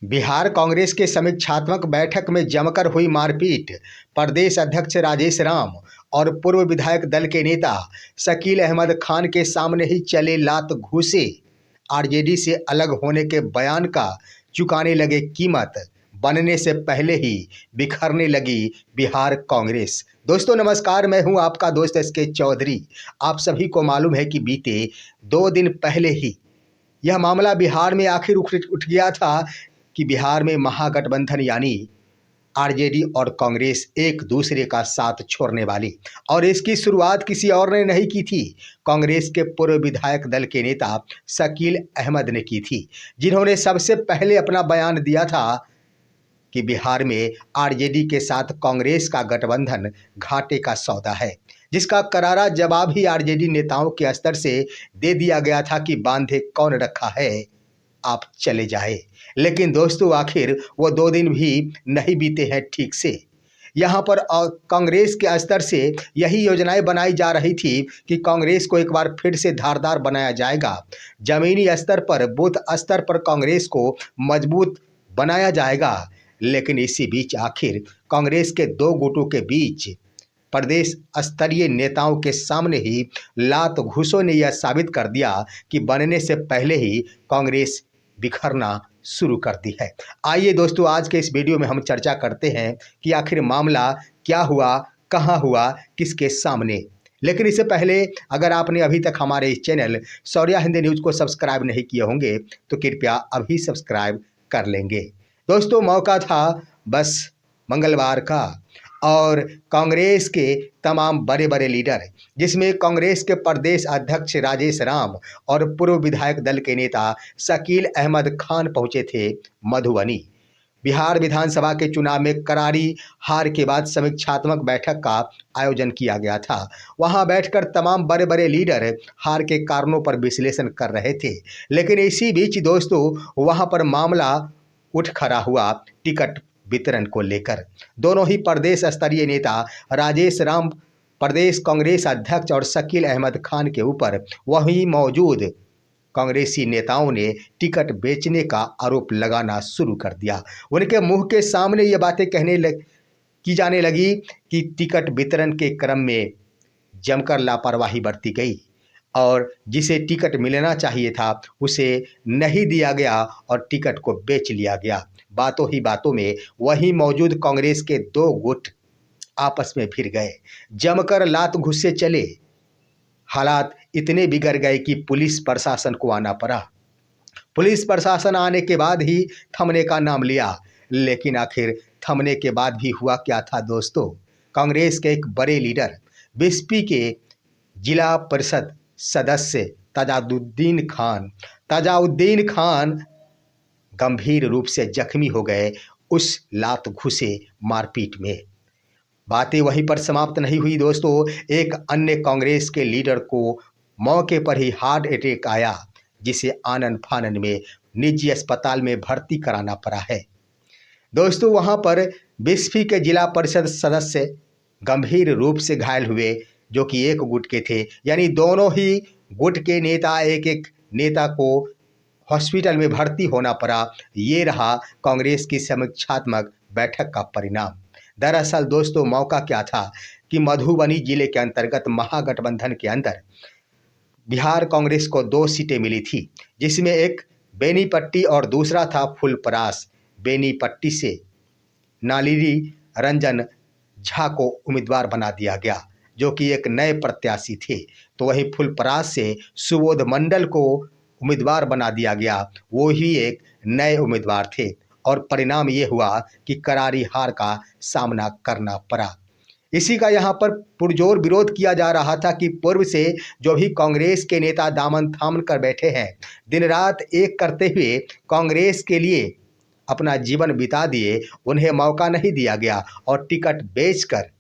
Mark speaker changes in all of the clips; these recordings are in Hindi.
Speaker 1: बिहार कांग्रेस के समीक्षात्मक बैठक में जमकर हुई मारपीट। प्रदेश अध्यक्ष राजेश राम और पूर्व विधायक दल के नेता शकील अहमद खान के सामने ही चले लात घूंसे। आरजेडी से अलग होने के बयान का चुकाने लगे कीमत। बनने से पहले ही बिखरने लगी बिहार कांग्रेस। दोस्तों नमस्कार, मैं हूं आपका दोस्त एसके चौधरी। आप सभी को मालूम है कि बीते 2 दिन पहले ही यह मामला बिहार में आखिर उठ गया था कि बिहार में महागठबंधन यानी आरजेडी और कांग्रेस एक दूसरे का साथ छोड़ने वाली, और इसकी शुरुआत किसी और ने नहीं की थी, कांग्रेस के पूर्व विधायक दल के नेता शकील अहमद ने की थी, जिन्होंने सबसे पहले अपना बयान दिया था कि बिहार में आरजेडी के साथ कांग्रेस का गठबंधन घाटे का सौदा है, जिसका करारा जवाब ही आरजेडी नेताओं के स्तर से दे दिया गया था कि बांधे कौन रखा है, आप चले जाए। लेकिन दोस्तों आखिर वो 2 दिन भी नहीं बीते हैं ठीक से। यहाँ पर कांग्रेस के स्तर से यही योजनाएं बनाई जा रही थी कि कांग्रेस को एक बार फिर से धारदार बनाया जाएगा, जमीनी स्तर पर बूथ स्तर पर कांग्रेस को मजबूत बनाया जाएगा। लेकिन इसी बीच आखिर कांग्रेस के 2 गुटों के बीच प्रदेश स्तरीय नेताओं के सामने ही लात घूंसों ने यह साबित कर दिया कि बनने से पहले ही कांग्रेस बिखरना शुरू कर दी है। आइए दोस्तों, आज के इस वीडियो में हम चर्चा करते हैं कि आखिर मामला क्या हुआ, कहां हुआ, किसके सामने। लेकिन इससे पहले अगर आपने अभी तक हमारे इस चैनल शौर्या हिंदी न्यूज़ को सब्सक्राइब नहीं किए होंगे तो कृपया अभी सब्सक्राइब कर लेंगे। दोस्तों मौका था बस मंगलवार का, और कांग्रेस के तमाम बड़े बड़े लीडर, जिसमें कांग्रेस के प्रदेश अध्यक्ष राजेश राम और पूर्व विधायक दल के नेता शकील अहमद खान पहुंचे थे मधुबनी। बिहार विधानसभा के चुनाव में करारी हार के बाद समीक्षात्मक बैठक का आयोजन किया गया था। वहां बैठकर तमाम बड़े बड़े लीडर हार के कारणों पर विश्लेषण कर रहे थे। लेकिन इसी बीच दोस्तों वहां पर मामला उठ खड़ा हुआ टिकट वितरण को लेकर। दोनों ही प्रदेश स्तरीय नेता राजेश राम प्रदेश कांग्रेस अध्यक्ष और शकील अहमद खान के ऊपर वहीं मौजूद कांग्रेसी नेताओं ने टिकट बेचने का आरोप लगाना शुरू कर दिया। उनके मुंह के सामने ये बातें की जाने लगी कि टिकट वितरण के क्रम में जमकर लापरवाही बरती गई और जिसे टिकट मिलना चाहिए था उसे नहीं दिया गया और टिकट को बेच लिया गया। बातों ही बातों में वहीं मौजूद कांग्रेस के 2 गुट आपस में भिड़ गए, जमकर लात घुस्से चले। हालात इतने बिगड़ गए कि पुलिस प्रशासन को आना पड़ा। पुलिस प्रशासन आने के बाद ही थमने का नाम लिया। लेकिन आखिर थमने के बाद भी हुआ क्या था दोस्तों? कांग्रेस के एक बड़े लीडर बीएसपी के जिला परिषद सदस्य ताजाउद्दीन खान गंभीर रूप से जख्मी हो गए उस लात घुसे मारपीट में। बातें वहीं पर समाप्त नहीं हुई दोस्तों। एक अन्य कांग्रेस के लीडर को मौके पर ही हार्ट अटैक आया, जिसे आनन फानन में निजी अस्पताल में भर्ती कराना पड़ा है। दोस्तों वहां पर बीएसपी के जिला परिषद सदस्य गंभीर रूप से घायल हुए, जो कि एक गुट के थे, यानी दोनों ही गुट के नेता, एक एक नेता को हॉस्पिटल में भर्ती होना पड़ा। ये रहा कांग्रेस की समीक्षात्मक बैठक का परिणाम। दरअसल दोस्तों मौका क्या था कि मधुबनी जिले के अंतर्गत महागठबंधन के अंदर बिहार कांग्रेस को 2 सीटें मिली थी, जिसमें एक बेनीपट्टी और दूसरा था फुलपरास। बेनीपट्टी से नालिनी रंजन झा को उम्मीदवार बना दिया गया, जो कि एक नए प्रत्याशी थे। तो वहीं फुलपरास से सुबोध मंडल को उम्मीदवार बना दिया गया, वो ही एक नए उम्मीदवार थे। और परिणाम ये हुआ कि करारी हार का सामना करना पड़ा। इसी का यहाँ पर पुरजोर विरोध किया जा रहा था कि पूर्व से जो भी कांग्रेस के नेता दामन थाम कर बैठे हैं, दिन रात एक करते हुए कांग्रेस के लिए अपना जीवन बिता दिए, उन्हें मौका नहीं दिया गया और टिकट बेचकर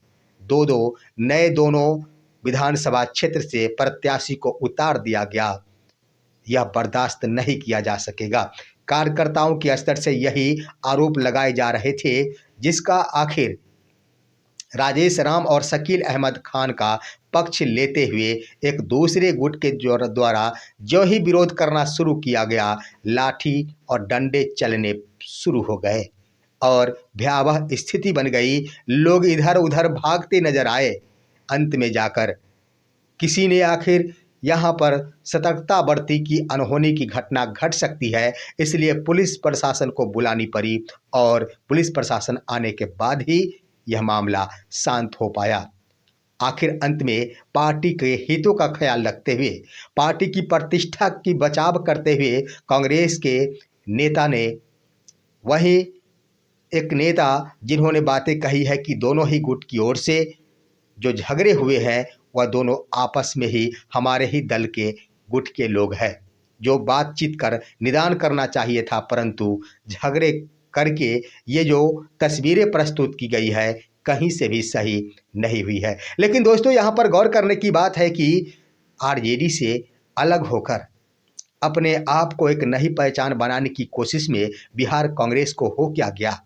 Speaker 1: 2-2 नए दोनों विधानसभा क्षेत्र से प्रत्याशी को उतार दिया गया। यह बर्दाश्त नहीं किया जा सकेगा। कार्यकर्ताओं के स्तर से यही आरोप लगाए जा रहे थे, जिसका आखिर राजेश राम और शकील अहमद खान का पक्ष लेते हुए एक दूसरे गुट के द्वारा जो ही विरोध करना शुरू किया गया, लाठी और डंडे चलने शुरू हो गए और भयावह स्थिति बन गई। लोग इधर उधर भागते नजर आए। अंत में जाकर किसी ने आखिर यहाँ पर सतर्कता बरती कि अनहोनी की घटना घट सकती है, इसलिए पुलिस प्रशासन को बुलानी पड़ी और पुलिस प्रशासन आने के बाद ही यह मामला शांत हो पाया। आखिर अंत में पार्टी के हितों का ख्याल रखते हुए, पार्टी की प्रतिष्ठा की बचाव करते हुए कांग्रेस के नेता ने, वही एक नेता जिन्होंने बातें कही है कि दोनों ही गुट की ओर से जो झगड़े हुए हैं वह दोनों आपस में ही हमारे ही दल के गुट के लोग हैं, जो बातचीत कर निदान करना चाहिए था, परंतु झगड़े करके ये जो तस्वीरें प्रस्तुत की गई है कहीं से भी सही नहीं हुई है। लेकिन दोस्तों यहाँ पर गौर करने की बात है कि आरजेडी से अलग होकर अपने आप को एक नई पहचान बनाने की कोशिश में बिहार कांग्रेस को हो क्या गया?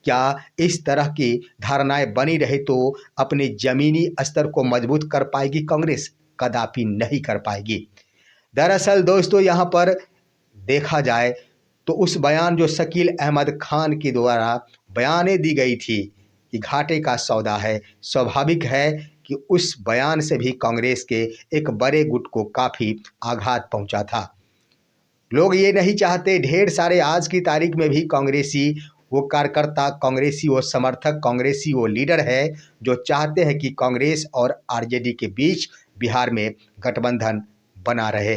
Speaker 1: क्या इस तरह की धारणाएं बनी रहे तो अपने जमीनी स्तर को मजबूत कर पाएगी कांग्रेस? कदापि नहीं कर पाएगी। दरअसल दोस्तों यहाँ पर देखा जाए तो उस बयान जो शकील अहमद खान के द्वारा बयानें दी गई थी कि घाटे का सौदा है, स्वाभाविक है कि उस बयान से भी कांग्रेस के एक बड़े गुट को काफ़ी आघात पहुंचा था। लोग ये नहीं चाहते, ढेर सारे आज की तारीख में भी कांग्रेसी वो कार्यकर्ता, कांग्रेसी वो समर्थक, कांग्रेसी वो लीडर है जो चाहते हैं कि कांग्रेस और आरजेडी के बीच बिहार में गठबंधन बना रहे।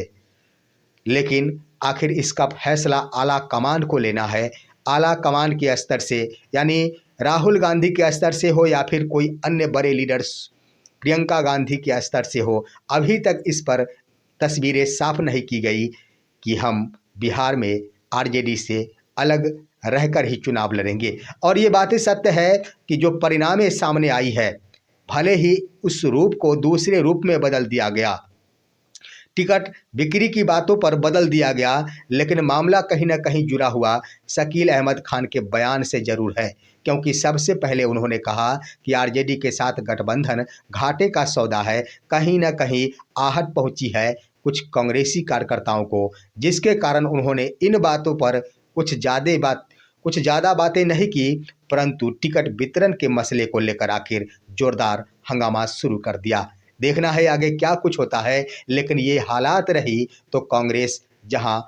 Speaker 1: लेकिन आखिर इसका फैसला आला कमान को लेना है। आला कमान के स्तर से, यानी राहुल गांधी के स्तर से हो या फिर कोई अन्य बड़े लीडर्स प्रियंका गांधी के स्तर से हो, अभी तक इस पर तस्वीरें साफ नहीं की गई कि हम बिहार में आरजेडी से अलग रहकर ही चुनाव लड़ेंगे। और ये बातें सत्य है कि जो परिणामें सामने आई है, भले ही उस रूप को दूसरे रूप में बदल दिया गया, टिकट बिक्री की बातों पर बदल दिया गया, लेकिन मामला कहीं ना कहीं जुड़ा हुआ शकील अहमद खान के बयान से जरूर है, क्योंकि सबसे पहले उन्होंने कहा कि आरजेडी के साथ गठबंधन घाटे का सौदा है। कहीं ना कहीं आहट पहुंची है कुछ कांग्रेसी कार्यकर्ताओं को, जिसके कारण उन्होंने इन बातों पर कुछ ज़्यादा बातें नहीं की, परंतु टिकट वितरण के मसले को लेकर आखिर जोरदार हंगामा शुरू कर दिया। देखना है आगे क्या कुछ होता है, लेकिन ये हालात रही तो कांग्रेस जहां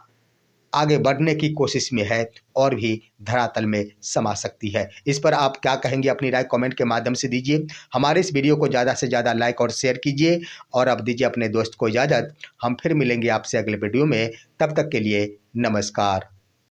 Speaker 1: आगे बढ़ने की कोशिश में है और भी धरातल में समा सकती है। इस पर आप क्या कहेंगे? अपनी राय कमेंट के माध्यम से दीजिए। हमारे इस वीडियो को ज़्यादा से ज़्यादा लाइक और शेयर कीजिए और अब दीजिए अपने दोस्त को इजाज़त। हम फिर मिलेंगे आपसे अगले वीडियो में, तब तक के लिए नमस्कार।